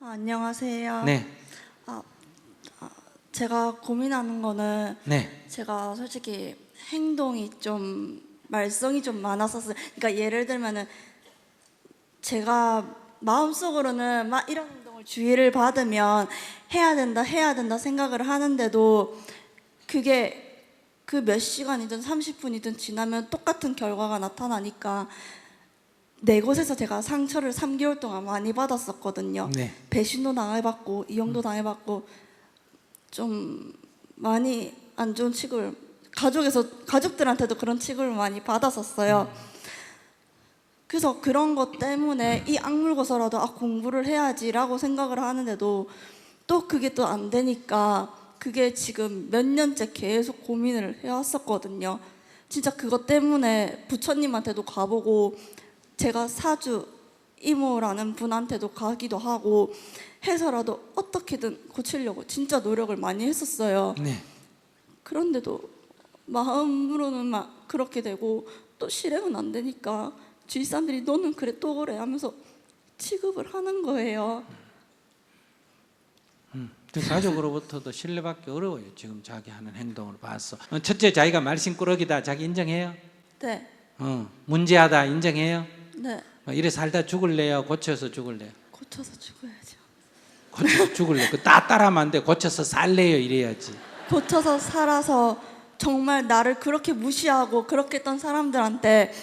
안녕하세요. 네. 아, 제가 고민하는 거는 네. 제가 솔직히 행동이 좀 말썽이 좀 많았었어요. 그러니까 예를 들면은 제가 마음속으로는 막 이런 행동을 주의를 받으면 해야 된다 생각을 하는데도 그게 그 몇 시간이든 30분이든 지나면 똑같은 결과가 나타나니까 내 곳에서 제가 상처를 3개월 동안 많이 받았었거든요. 네. 배신도 당해봤고 이용도 당해봤고 좀 많이 안 좋은 취급을 가족들한테도 그런 취급을 많이 받았었어요. 그래서 그런 것 때문에 이 악물고서라도 공부를 해야지라고 생각을 하는데도 또 그게 또 안 되니까 그게 지금 몇 년째 계속 고민을 해왔었거든요. 진짜 그것 때문에 부처님한테도 가보고 제가 사주 이모라는 분한테도 가기도 하고 해서라도 어떻게든 고치려고 진짜 노력을 많이 했었어요. 네. 그런데도 마음으로는 막 그렇게 되고 또 실행은 안 되니까 주위 사람들이 너는 그래 또 그래 하면서 취급을 하는 거예요. 가족으로부터도 신뢰받기 어려워요. 지금 자기 하는 행동을 봐서. 첫째, 자기가 말썽꾸러기다 자기 인정해요? 네, 문제하다 인정해요? 네. 이래 살다 죽을래요? 고쳐서 죽을래요? 고쳐서 죽어야죠. 고쳐서 죽을래요? 따라하면 안 돼. 고쳐서 살래요? 이래야지. 고쳐서 살아서 정말 나를 그렇게 무시하고 그렇게 했던 사람들한테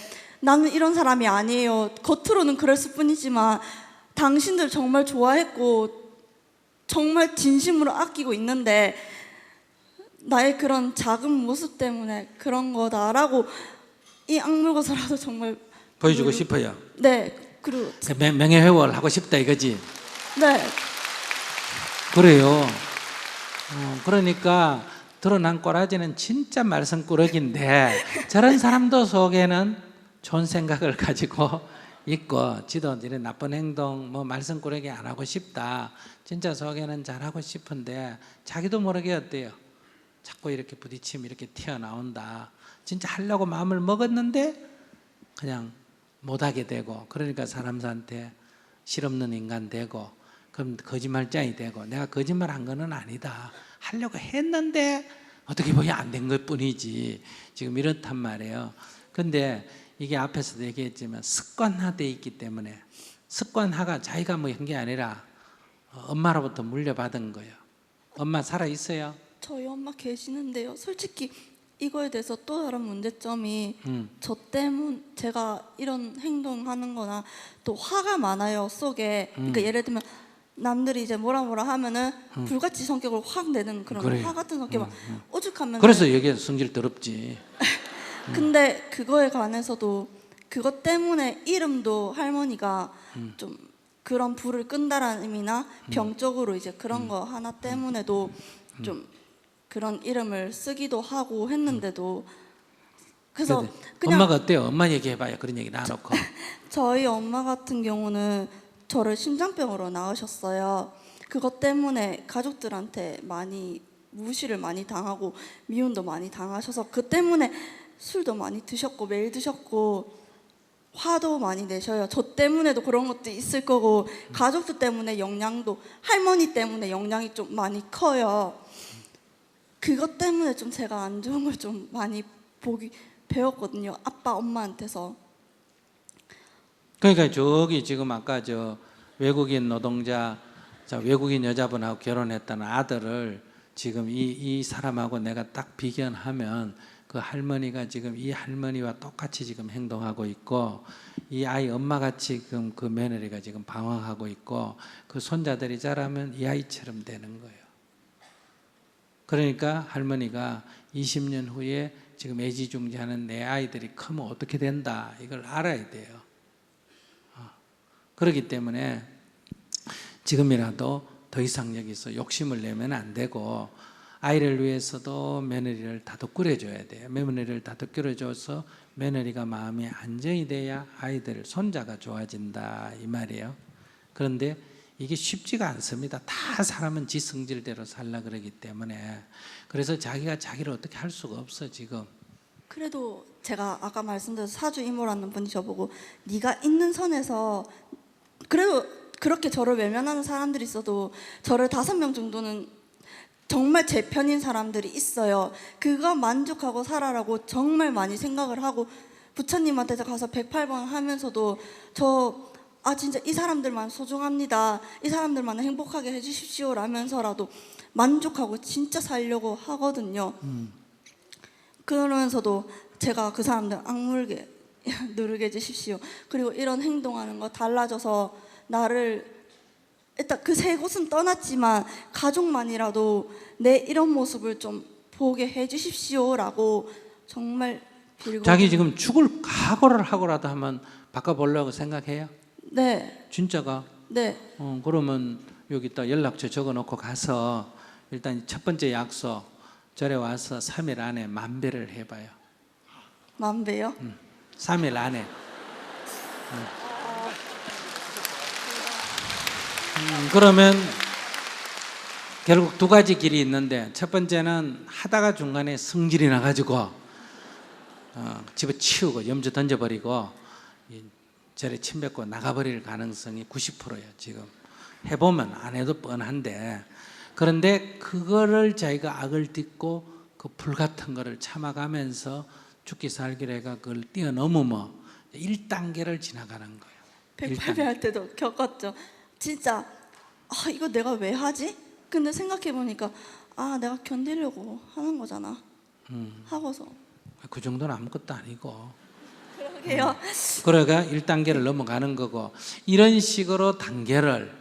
나는 이런 사람이 아니에요. 겉으로는 그랬을 뿐이지만 당신들 정말 좋아했고 정말 진심으로 아끼고 있는데 나의 그런 작은 모습 때문에 그런 거다라고 이 악물고서라도 정말 보여주고 싶어요. 네, 그리고 명예회월 하고 싶다 이거지. 네, 그래요. 그러니까 드러난 꼬라지는 진짜 말썽꾸러기인데 저런 사람도 속에는 좋은 생각을 가지고 있고 지도 이런 나쁜 행동 말썽꾸러기 안 하고 싶다. 진짜 속에는 잘하고 싶은데 자기도 모르게 어때요? 자꾸 이렇게 부딪히면 이렇게 튀어나온다. 진짜 하려고 마음을 먹었는데 그냥 못하게 되고 그러니까 사람들한테 실없는 인간 되고 그럼 거짓말장이 되고 내가 거짓말한 거는 아니다. 하려고 했는데 어떻게 보면 안 된 것뿐이지. 지금 이렇단 말이에요. 근데 이게 앞에서도 얘기했지만 습관화되어 있기 때문에 습관화가 자기가 한 게 아니라 엄마로부터 물려받은 거예요. 엄마 살아있어요? 저희 엄마 계시는데요. 솔직히 이거에 대해서 또 다른 문제점이 저 때문 제가 이런 행동하는 거나 또 화가 많아요 속에. 그러니까 예를 들면 남들이 이제 뭐라 하면은 불같이 성격을 확 내는 그런 그래요. 화 같은 성격 막 오죽하면 그래서 여기에 성질 더럽지. 근데 그거에 관해서도 그것 때문에 이름도 할머니가 좀 그런 불을 끈다라는 의미나 병적으로 이제 그런 거 하나 때문에도 좀 그런 이름을 쓰기도 하고 했는데도 그래서 그냥 엄마가 어때요? 엄마 얘기해봐요. 그런 얘기 놔놓고. 저희 엄마 같은 경우는 저를 심장병으로 낳으셨어요. 그것 때문에 가족들한테 많이 무시를 많이 당하고 미움도 많이 당하셔서 그 때문에 술도 많이 드셨고 매일 드셨고 화도 많이 내셔요. 저 때문에도 그런 것도 있을 거고 가족들 때문에 영향도 할머니 때문에 영향이 좀 많이 커요. 그것 때문에 좀 제가 안 좋은 걸 좀 많이 배웠거든요. 아빠 엄마한테서. 그러니까 저기 지금 아까 저 외국인 노동자 외국인 여자분하고 결혼했다는 아들을 지금 이 사람하고 내가 딱 비견하면 그 할머니가 지금 이 할머니와 똑같이 지금 행동하고 있고 이 아이 엄마같이 지금 그 며느리가 지금 방황하고 있고 그 손자들이 자라면 이 아이처럼 되는 거예요. 그러니까 할머니가 20년 후에 지금 애지중지하는 내 아이들이 크면 어떻게 된다 이걸 알아야 돼요. 그렇기 때문에 지금이라도 더 이상 여기서 욕심을 내면 안 되고 아이를 위해서도 며느리를 다독거려줘야 돼요. 며느리를 다독거려줘서 며느리가 마음이 안정이 돼야 아이들, 손자가 좋아진다 이 말이에요. 그런데 이게 쉽지가 않습니다. 다 사람은 지 성질대로 살라 그러기 때문에 그래서 자기가 자기를 어떻게 할 수가 없어 지금. 그래도 제가 아까 말씀드린 사주 이모라는 분이 저보고 네가 있는 선에서 그래도 그렇게 저를 외면하는 사람들이 있어도 저를 5명 정도는 정말 제 편인 사람들이 있어요. 그거 만족하고 살아라고 정말 많이 생각을 하고 부처님한테 가서 108번 하면서도 진짜 이 사람들만 소중합니다. 이 사람들만 행복하게 해주십시오 라면서라도 만족하고 진짜 살려고 하거든요. 그러면서도 제가 그 사람들 악물게 누르게 해주십시오. 그리고 이런 행동하는 거 달라져서 나를 일단 그 세 곳은 떠났지만 가족만이라도 내 이런 모습을 좀 보게 해주십시오라고 정말 빌고. 자기 지금 죽을 각오를 하고라도 한번 바꿔보려고 생각해요? 네. 진짜가? 네. 그러면 여기다 연락처 적어놓고 가서 일단 첫 번째 약속 절에 와서 3일 안에 만배를 해봐요. 만배요? 3일 안에. 그러면 결국 두 가지 길이 있는데, 첫 번째는 하다가 중간에 성질이 나가지고 집어치우고 염주 던져버리고 절에 침 뱉고 나가버릴 가능성이 90%예요. 지금 해보면 안 해도 뻔한데, 그런데 그거를 자기가 악을 딛고 그 불같은 거를 참아가면서 죽기 살기로 해가 그걸 뛰어넘으면 1단계를 지나가는 거예요. 108배 할 때도 겪었죠. 진짜 이거 내가 왜 하지? 근데 생각해보니까 내가 견디려고 하는 거잖아 하고서. 그 정도는 아무것도 아니고. 그러게요. 그러니까 1단계를 넘어가는 거고, 이런 식으로 단계를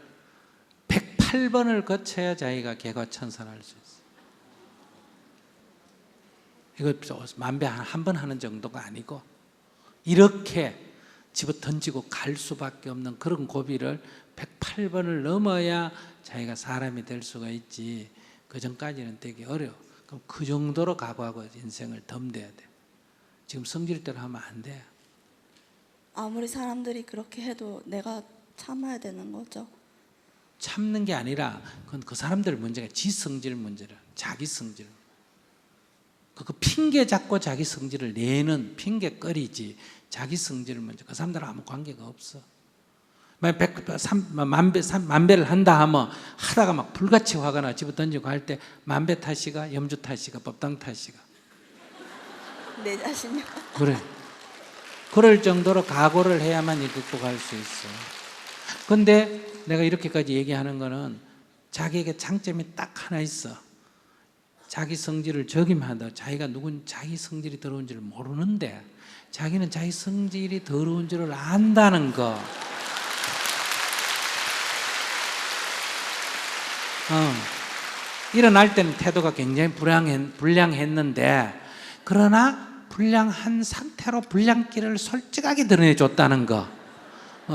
108번을 거쳐야 자기가 개과천선할 수 있어요. 이거 만배 한 번 하는 정도가 아니고, 이렇게 집어 던지고 갈 수밖에 없는 그런 고비를 108번을 넘어야 자기가 사람이 될 수가 있지, 그 전까지는 되게 어려워. 그럼 그 정도로 각오하고 인생을 덤벼야 돼. 지금 성질대로 하면 안 돼. 아무리 사람들이 그렇게 해도 내가 참아야 되는 거죠. 참는 게 아니라 그건 그 사람들 문제가 지 성질 문제라. 자기 성질. 그 핑계 잡고 자기 성질을 내는 핑계거리지, 자기 성질 문제. 그 사람들은 아무 관계가 없어. 만배를 한다 하면 하다가 막 불같이 화가 나 집어 던지고 할 때 만배 탓이가, 염주 탓이가, 법당 탓이가. 내 자신이요. 그래. 그럴 정도로 각오를 해야만 극복할 수 있어. 근데 내가 이렇게까지 얘기하는 거는 자기에게 장점이 딱 하나 있어. 자기 성질을 적임하다. 자기가 자기 성질이 더러운 줄 모르는데 자기는 자기 성질이 더러운 줄을 안다는 거. 일어날 때는 태도가 굉장히 불량했는데, 그러나 불량한 상태로 불량기를 솔직하게 드러내줬다는 거.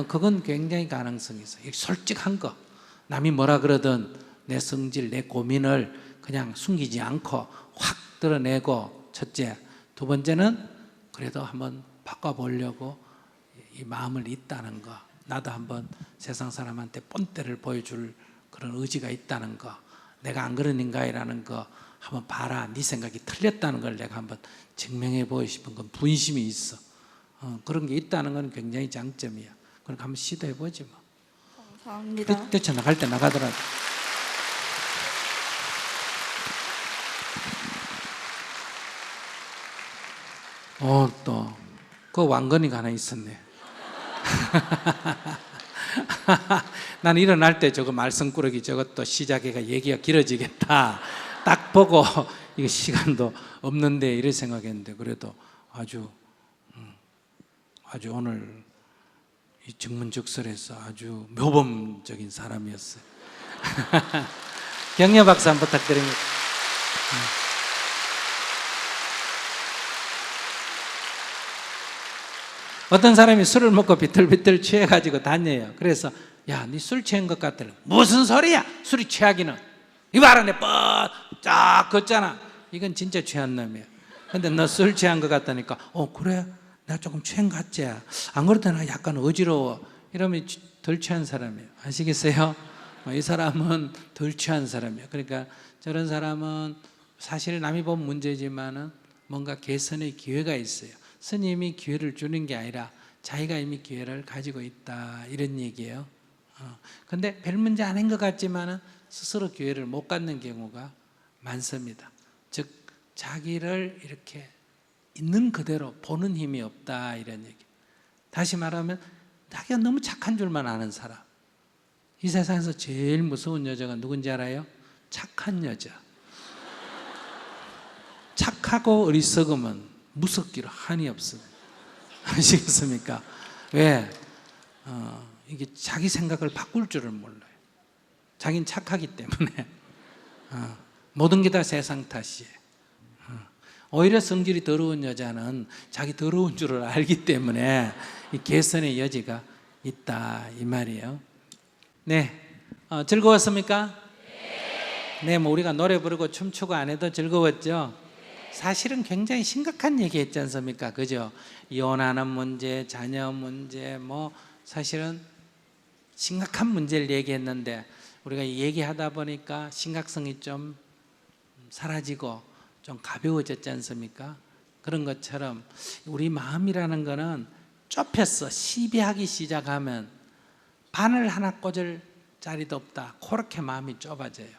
그건 굉장히 가능성이 있어요. 솔직한 거. 남이 뭐라 그러든 내 성질, 내 고민을 그냥 숨기지 않고 확 드러내고, 첫째. 두 번째는 그래도 한번 바꿔보려고 이 마음을 있다는 거. 나도 한번 세상 사람한테 본때를 보여줄 그런 의지가 있다는 거. 내가 안 그런 인간이라는 거 한번 봐라. 네 생각이 틀렸다는 걸 내가 한번 증명해 보고 싶은 건 분심이 있어. 그런 게 있다는 건 굉장히 장점이야. 그러니까 한번 시도해 보지 뭐. 감사합니다. 뛰쳐나갈 때 나가더라도. 또 그 왕건이가 하나 있었네. 난 일어날 때 저거 말썽꾸러기 저것도 시작해가 얘기가 길어지겠다 딱 보고 이거 시간도 없는데 이런 생각했는데, 그래도 아주 오늘 이 증문즉설에서 아주 모범적인 사람이었어요. 격려 박수 한번 부탁드립니다. 어떤 사람이 술을 먹고 비틀비틀 취해가지고 다녀요. 그래서 야, 네 술 취한 것 같더라. 무슨 소리야? 술이 취하기는. 이거 알아, 내 쫙 걷잖아. 이건 진짜 취한 놈이야. 근데 너 술 취한 것 같다니까. 그래? 내가 조금 취한 것 같지? 안 그래도 나 약간 어지러워. 이러면 덜 취한 사람이에요. 아시겠어요? 이 사람은 덜 취한 사람이에요. 그러니까 저런 사람은 사실 남이 보면 문제지만은 뭔가 개선의 기회가 있어요. 스님이 기회를 주는 게 아니라 자기가 이미 기회를 가지고 있다, 이런 얘기예요. 근데 별 문제 아닌 것 같지만은 스스로 교회를 못 갖는 경우가 많습니다. 즉 자기를 이렇게 있는 그대로 보는 힘이 없다, 이런 얘기. 다시 말하면 자기가 너무 착한 줄만 아는 사람. 이 세상에서 제일 무서운 여자가 누군지 알아요? 착한 여자. 착하고 어리석으면 무섭기로 한이 없습니다. 아시겠습니까? 왜? 이게 자기 생각을 바꿀 줄을 몰라요. 자기는 착하기 때문에 모든 게 다 세상 탓이에요. 오히려 성질이 더러운 여자는 자기 더러운 줄을 알기 때문에 이 개선의 여지가 있다, 이 말이에요. 네, 즐거웠습니까? 네, 뭐 우리가 노래 부르고 춤추고 안 해도 즐거웠죠? 사실은 굉장히 심각한 얘기 했지 않습니까? 그죠? 이혼하는 문제, 자녀 문제, 뭐 사실은 심각한 문제를 얘기했는데 우리가 얘기하다 보니까 심각성이 좀 사라지고 좀 가벼워졌지 않습니까? 그런 것처럼 우리 마음이라는 거는 좁혔어. 시비하기 시작하면 바늘 하나 꽂을 자리도 없다. 그렇게 마음이 좁아져요.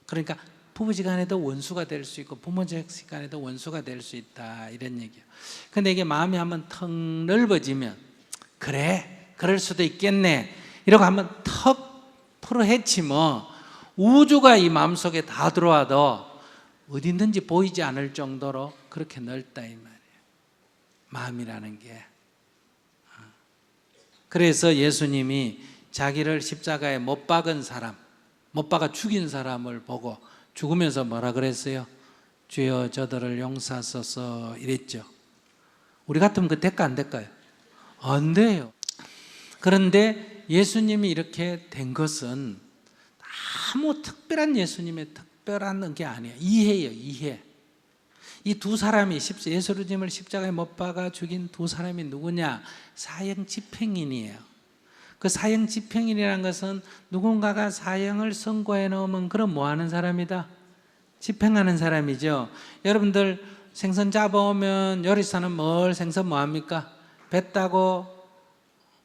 그러니까 부부지간에도 원수가 될 수 있고 부모지간에도 원수가 될 수 있다, 이런 얘기예요. 근데 이게 마음이 한번 턱 넓어지면 그래, 그럴 수도 있겠네 이러고 한번 턱 풀어 헤치면 우주가 이 마음속에 다 들어와도 어디 있는지 보이지 않을 정도로 그렇게 넓다, 이 말이에요. 마음이라는 게. 그래서 예수님이 자기를 십자가에 못 박은 사람, 못 박아 죽인 사람을 보고 죽으면서 뭐라 그랬어요? 주여 저들을 용서하소서 이랬죠. 우리 같으면 그 될까 안 될까요? 안 돼요. 그런데 예수님이 이렇게 된 것은 아무 특별한 예수님의 특별한 게 아니에요. 이해예요, 이해. 이 두 사람이 예수님을 십자가에 못 박아 죽인 두 사람이 누구냐? 사형 집행인이에요. 그 사형 집행인이라는 것은 누군가가 사형을 선고해 놓으면 그럼 뭐 하는 사람이다? 집행하는 사람이죠. 여러분들 생선 잡아오면 요리사는 뭘 생선 뭐 합니까? 뱉다고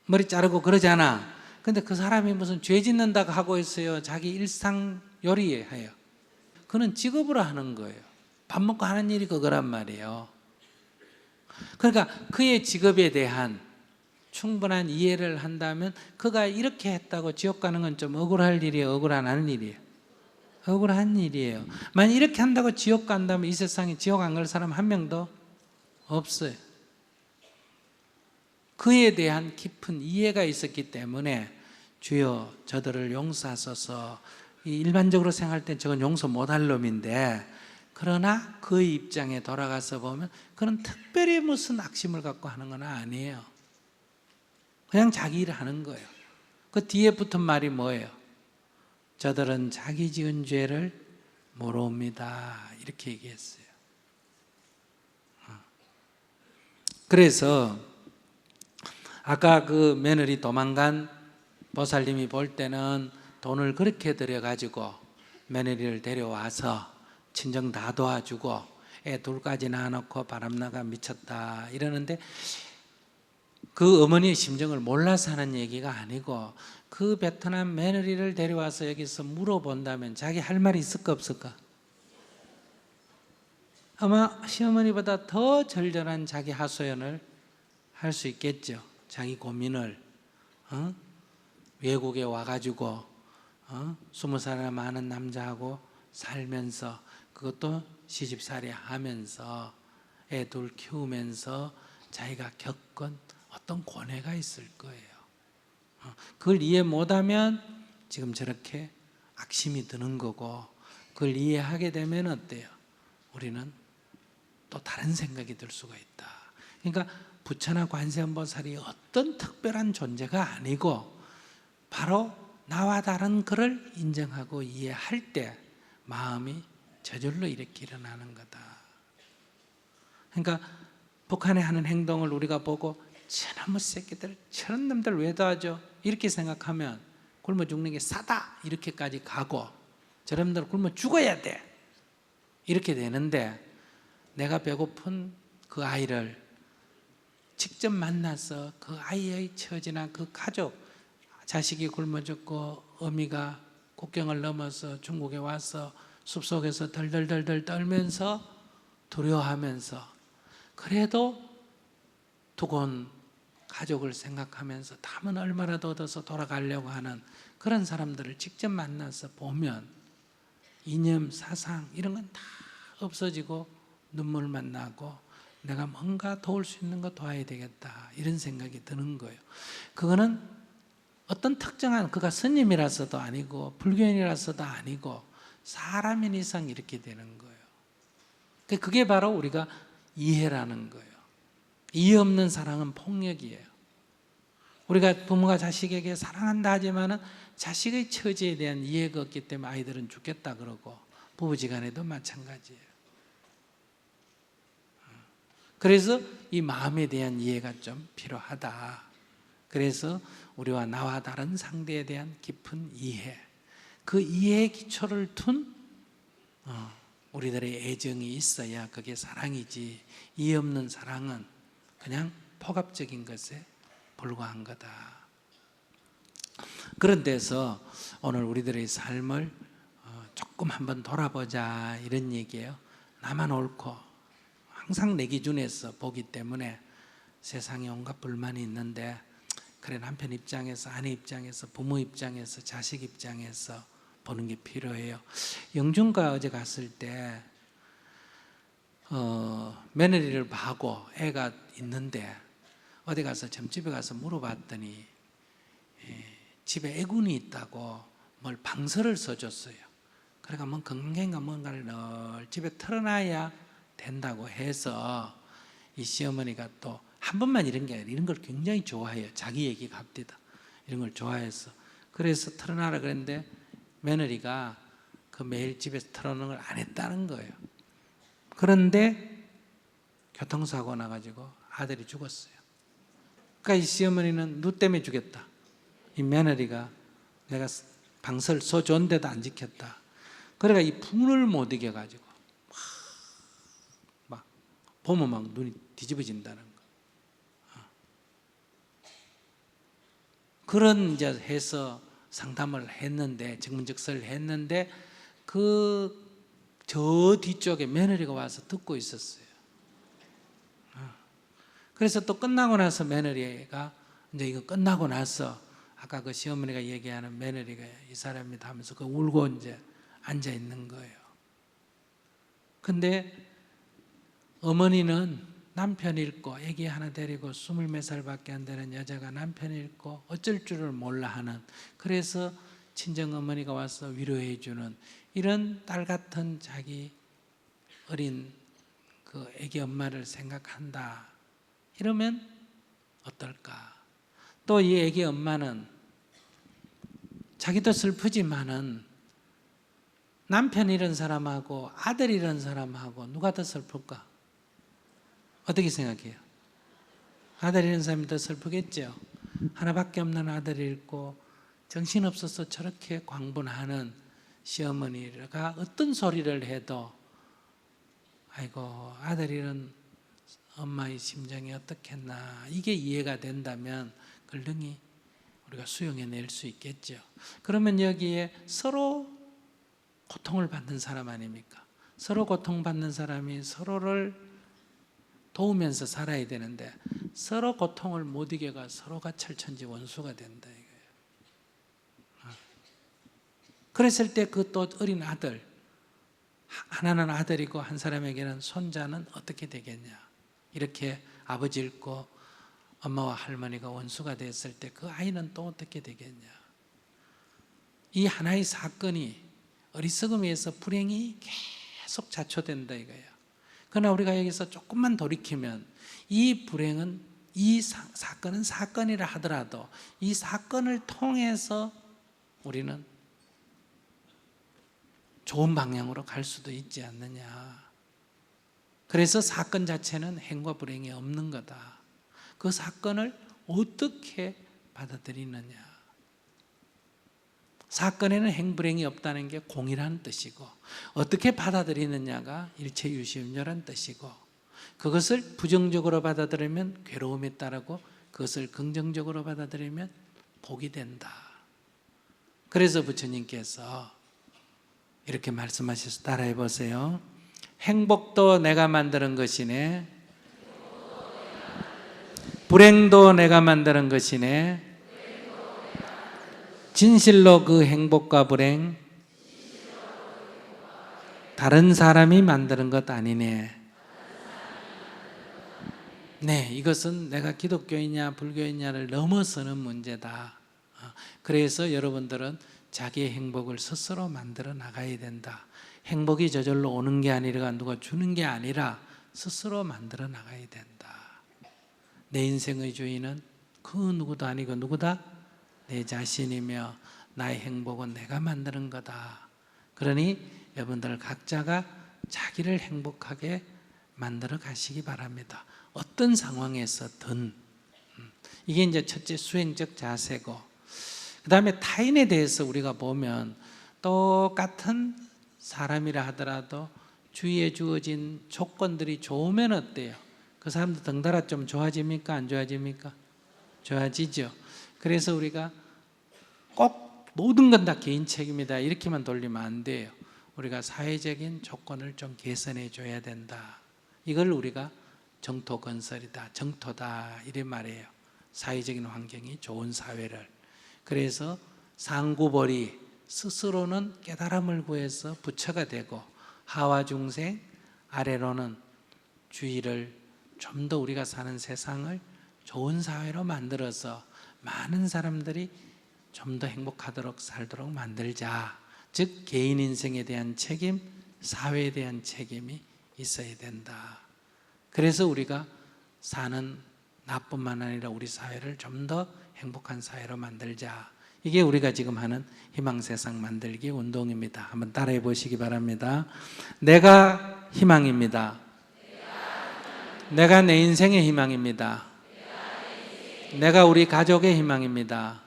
머리 자르고 그러잖아. 근데 그 사람이 무슨 죄 짓는다고 하고 있어요? 자기 일상 요리해요. 그는 직업으로 하는 거예요. 밥 먹고 하는 일이 그거란 말이에요. 그러니까 그의 직업에 대한 충분한 이해를 한다면 그가 이렇게 했다고 지옥 가는 건 좀 억울할 일이에요? 억울 안 하는 일이에요? 억울한 일이에요. 만약 이렇게 한다고 지옥 간다면 이 세상에 지옥 안 갈 사람 한 명도 없어요. 그에 대한 깊은 이해가 있었기 때문에 주여 저들을 용서하소서. 일반적으로 생각할 때 저건 용서 못할 놈인데, 그러나 그의 입장에 돌아가서 보면 그는 특별히 무슨 악심을 갖고 하는 건 아니에요. 그냥 자기 일을 하는 거예요. 그 뒤에 붙은 말이 뭐예요? 저들은 자기 지은 죄를 모릅니다. 이렇게 얘기했어요. 그래서 아까 그 며느리 도망간 보살님이 볼 때는 돈을 그렇게 들여가지고 며느리를 데려와서 친정 다 도와주고 애 둘까지 낳아놓고 바람나가 미쳤다 이러는데, 그 어머니의 심정을 몰라서 하는 얘기가 아니고 그 베트남 며느리를 데려와서 여기서 물어본다면 자기 할 말이 있을까 없을까? 아마 시어머니보다 더 절절한 자기 하소연을 할 수 있겠죠. 자기 고민을. 외국에 와가지고 20살이나 많은 남자하고 살면서, 그것도 시집살이 하면서 애 둘 키우면서 자기가 겪은 어떤 고뇌가 있을 거예요. 그걸 이해 못하면 지금 저렇게 악심이 드는 거고, 그걸 이해하게 되면 어때요? 우리는 또 다른 생각이 들 수가 있다. 그러니까 부처나 관세음보살이 어떤 특별한 존재가 아니고 바로 나와 다른 그를 인정하고 이해할 때 마음이 저절로 이렇게 일어나는 거다. 그러니까 북한에 하는 행동을 우리가 보고 저놈의 새끼들, 저런 놈들 왜 도와줘? 이렇게 생각하면 굶어 죽는 게 싸다 이렇게까지 가고, 저런 놈들 굶어 죽어야 돼 이렇게 되는데, 내가 배고픈 그 아이를 직접 만나서 그 아이의 처지나 그 가족, 자식이 굶어 죽고 어미가 국경을 넘어서 중국에 와서 숲속에서 덜덜덜덜 떨면서 두려워하면서 그래도 두고 온 가족을 생각하면서 담은 얼마라도 얻어서 돌아가려고 하는 그런 사람들을 직접 만나서 보면 이념, 사상 이런 건 다 없어지고 눈물만 나고 내가 뭔가 도울 수 있는 거 도와야 되겠다 이런 생각이 드는 거예요. 그거는 어떤 특정한 그가 스님이라서도 아니고 불교인이라서도 아니고 사람인 이상 이렇게 되는 거예요. 그게 바로 우리가 이해라는 거예요. 이해 없는 사랑은 폭력이에요. 우리가 부모가 자식에게 사랑한다 하지만은 자식의 처지에 대한 이해가 없기 때문에 아이들은 죽겠다 그러고 부부지간에도 마찬가지예요. 그래서 이 마음에 대한 이해가 좀 필요하다. 그래서 우리와 나와 다른 상대에 대한 깊은 이해, 그 이해의 기초를 둔 우리들의 애정이 있어야 그게 사랑이지, 이해 없는 사랑은 그냥 폭압적인 것에 불과한 거다. 그런 데서 오늘 우리들의 삶을 조금 한번 돌아보자 이런 얘기예요. 나만 옳고 항상 내 기준에서 보기 때문에 세상에 온갖 불만이 있는데 그래 남편 입장에서 아내 입장에서 부모 입장에서 자식 입장에서 보는 게 필요해요. 영준과 어제 갔을 때 며느리를 봐고 애가 있는데 어디 가서 점집에 가서 물어봤더니 집에 애군이 있다고 뭘 방설을 써줬어요. 그러니까 뭐 건강인가 뭔가를 늘 집에 털어놔야 된다고 해서 이 시어머니가 또 한 번만 이런 게 아니라 이런 걸 굉장히 좋아해요. 자기 얘기 갑디다 이런 걸 좋아해서 그래서 털어놔라 그랬는데 며느리가 그 매일 집에서 털어놓는 걸 안 했다는 거예요. 그런데 교통사고 나가지고 아들이 죽었어요. 그러니까 이 시어머니는 누 때문에 죽였다. 이 며느리가 내가 방설 써줬는데도 안 지켰다. 그러니까 이 분을 못 이겨가지고 막 보면 막 눈이 뒤집어진다는 거. 그런 이제 해서 상담을 했는데 증문즉설을 했는데 그 저 뒤쪽에 며느리가 와서 듣고 있었어요. 그래서 또 끝나고 나서 며느리가 이제 이거 끝나고 나서 아까 그 시어머니가 얘기하는 며느리가 이 사람이다 하면서 그 울고 이제 앉아 있는 거예요. 근데 어머니는 남편 잃고 아기 하나 데리고 20몇 살밖에 안 되는 여자가 남편 잃고 어쩔 줄을 몰라 하는, 그래서 친정 어머니가 와서 위로해 주는 이런 딸 같은 자기 어린 그 아기 엄마를 생각한다. 이러면 어떨까? 또 이 아기 엄마는 자기도 슬프지만은 남편 잃은 사람하고 아들 잃은 사람하고 누가 더 슬플까? 어떻게 생각해요? 아들 잃은 사람이 더 슬프겠죠. 하나밖에 없는 아들을 잃고 정신없어서 저렇게 광분하는 시어머니가 어떤 소리를 해도 아이고 아들 잃은 엄마의 심정이 어떻겠나, 이게 이해가 된다면 그걸 능히 우리가 수용해낼 수 있겠죠. 그러면 여기에 서로 고통을 받는 사람 아닙니까? 서로 고통받는 사람이 서로를 도우면서 살아야 되는데 서로 고통을 못 이겨가 서로가 철천지 원수가 된다 이거예요. 그랬을 때 그 또 어린 아들, 하나는 아들이고 한 사람에게는 손자는 어떻게 되겠냐? 이렇게 아버지 잃고 엄마와 할머니가 원수가 됐을 때 그 아이는 또 어떻게 되겠냐? 이 하나의 사건이 어리석음에 의해서 불행이 계속 자초된다 이거예요. 그러나 우리가 여기서 조금만 돌이키면 이 불행은, 이 사건은 사건이라 하더라도 이 사건을 통해서 우리는 좋은 방향으로 갈 수도 있지 않느냐. 그래서 사건 자체는 행과 불행이 없는 거다. 그 사건을 어떻게 받아들이느냐. 사건에는 행불행이 없다는 게 공이라는 뜻이고 어떻게 받아들이느냐가 일체유시음료라는 뜻이고, 그것을 부정적으로 받아들이면 괴로움에 따르고 그것을 긍정적으로 받아들이면 복이 된다. 그래서 부처님께서 이렇게 말씀하셔서 따라해 보세요. 행복도 내가 만드는 것이네, 불행도 내가 만드는 것이네, 진실로 그 행복과 불행 다른 사람이 만드는 것 아니네. 네, 이것은 내가 기독교이냐 불교이냐를 넘어서는 문제다. 그래서 여러분들은 자기의 행복을 스스로 만들어 나가야 된다. 행복이 저절로 오는 게 아니라 누가 주는 게 아니라 스스로 만들어 나가야 된다. 내 인생의 주인은 그 누구도 아니고 누구다? 내 자신이며 나의 행복은 내가 만드는 거다. 그러니 여러분들 각자가 자기를 행복하게 만들어 가시기 바랍니다. 어떤 상황에서든. 이게 이제 첫째 수행적 자세고, 그 다음에 타인에 대해서 우리가 보면 똑같은 사람이라 하더라도 주위에 주어진 조건들이 좋으면 어때요? 그 사람도 덩달아 좀 좋아집니까? 안 좋아집니까? 좋아지죠. 그래서 우리가 꼭 모든 건 다 개인 책임이다 이렇게만 돌리면 안 돼요. 우리가 사회적인 조건을 좀 개선해 줘야 된다. 이걸 우리가 정토 건설이다, 정토다 이런 말이에요. 사회적인 환경이 좋은 사회를. 그래서 상구벌이 스스로는 깨달음을 구해서 부처가 되고, 하와 중생 아래로는 주위를 좀 더 우리가 사는 세상을 좋은 사회로 만들어서 많은 사람들이 좀 더 행복하도록 살도록 만들자. 즉 개인 인생에 대한 책임, 사회에 대한 책임이 있어야 된다. 그래서 우리가 사는 나뿐만 아니라 우리 사회를 좀 더 행복한 사회로 만들자. 이게 우리가 지금 하는 희망세상 만들기 운동입니다. 한번 따라해 보시기 바랍니다. 내가 희망입니다. 내가 내 인생의 희망입니다. 내가 우리 가족의 희망입니다.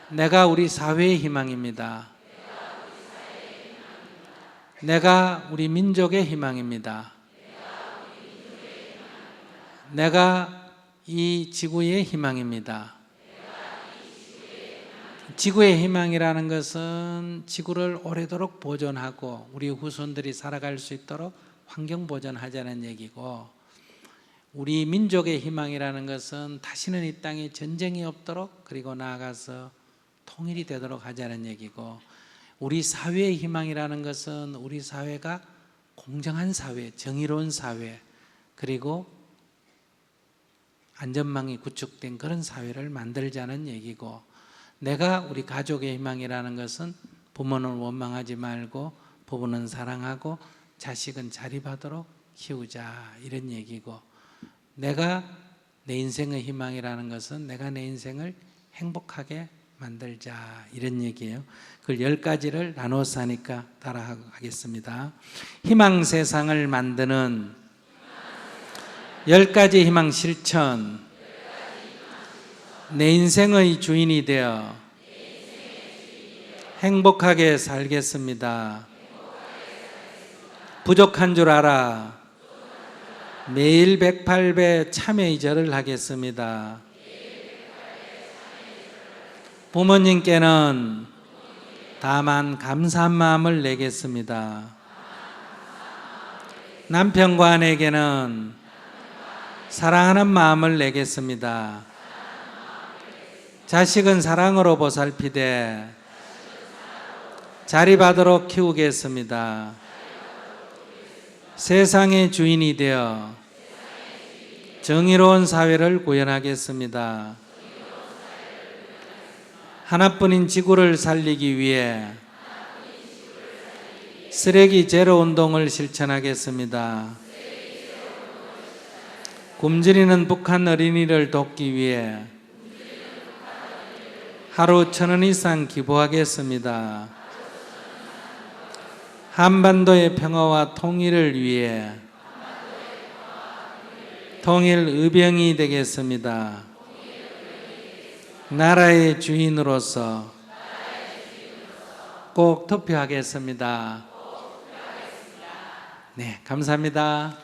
내가 우리 사회의 희망입니다. 내가 우리 민족의 희망입니다. 내가 이 지구의 희망입니다. 지구의 희망이라는 것은 지구를 오래도록 보존하고 우리 후손들이 살아갈 수 있도록 환경 보존하자는 얘기고, 우리 민족의 희망이라는 것은 다시는 이 땅에 전쟁이 없도록, 그리고 나아가서 통일이 되도록 하자는 얘기고, 우리 사회의 희망이라는 것은 우리 사회가 공정한 사회, 정의로운 사회, 그리고 안전망이 구축된 그런 사회를 만들자는 얘기고, 내가 우리 가족의 희망이라는 것은 부모는 원망하지 말고 부부는 사랑하고 자식은 자립하도록 키우자 이런 얘기고, 내가 내 인생의 희망이라는 것은 내가 내 인생을 행복하게 만들자 이런 얘기예요. 그걸 10가지를 나눠서 하니까 따라하겠습니다. 희망 세상을 만드는 10가지 희망 실천. 내 인생의 주인이 되어 행복하게 살겠습니다. 부족한 줄 알아 매일 108배 참회의 절을 하겠습니다. 부모님께는 다만 감사한 마음을 내겠습니다. 남편과 아내에게는 사랑하는 마음을 내겠습니다. 자식은 사랑으로 보살피되 자립하도록 키우겠습니다. 세상의 주인이 되어 정의로운 사회를 구현하겠습니다. 하나뿐인 지구를 살리기 위해 쓰레기 제로 운동을 실천하겠습니다. 굶주리는 북한 어린이를 돕기 위해 하루 1,000원 이상 기부하겠습니다. 한반도의 평화와 통일을 위해 통일 의병이 되겠습니다. 나라의 주인으로서 꼭 투표하겠습니다. 네, 감사합니다.